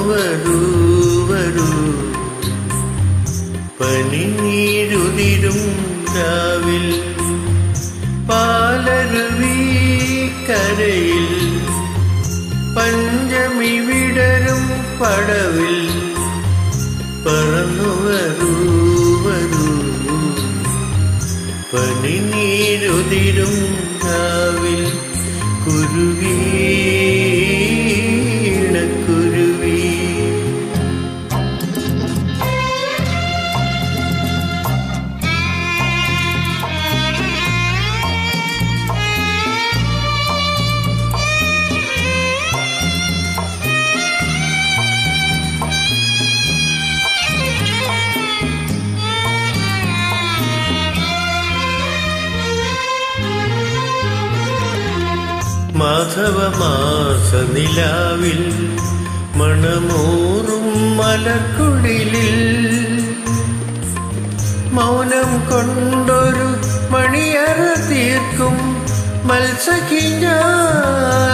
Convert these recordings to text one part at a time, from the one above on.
വരൂ വരൂ പനിനീരുതിരും രാവിൽ പാലരുവി കരയിൽ പഞ്ചമി വിടരും പടവിൽ പറന്നു വരൂ വരൂ പനിനീരുതിരും രാവിൽ കുരുവി കുരുവി മാധവമാസ നിലാവിൽ മണമൂറും മലക്കുടിലിൽ മൗനം കൊണ്ടൊരു മണിയറ തീർക്കും മത്സഖി ഞാനതിലൊളിക്കും.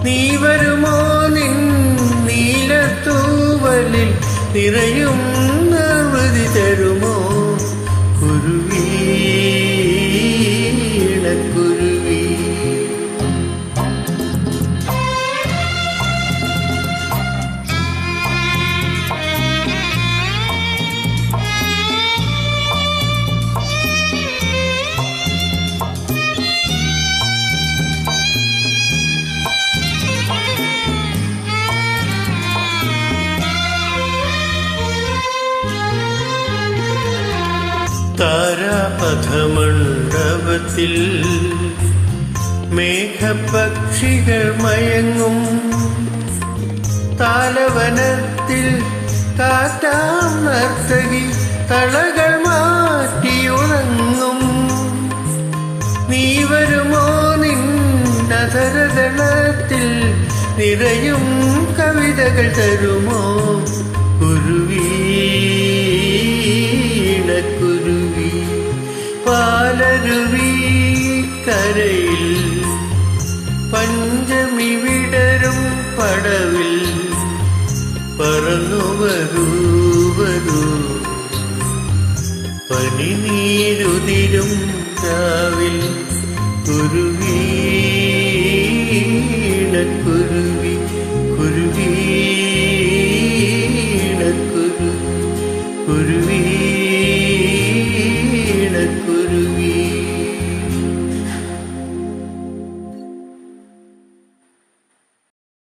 നീ വരുമോ നിൻ നീലത്തൂവലിൽ നിറയും നിർവൃതി തരുമോ കുരുവി കുരുവി. താരാപഥമണ്ഡപത്തിൽ മേഘപക്ഷികൾ മയങ്ങും താലവനത്തിൽ കാറ്റാം നർത്തകി തളകൾ മാറ്റിയുറങ്ങും. നീ വരുമോ നിന്നധരതളത്തിൽ നിറയും കവിതകൾ തരുമോ കുരുവി കുരുവി. പാലരുവി കരയിൽ പഞ്ചമി വിടരും പടവിൽ പറന്നു വരൂ വരൂ പനിനീരുതിരും രാവിൽ കുരുവി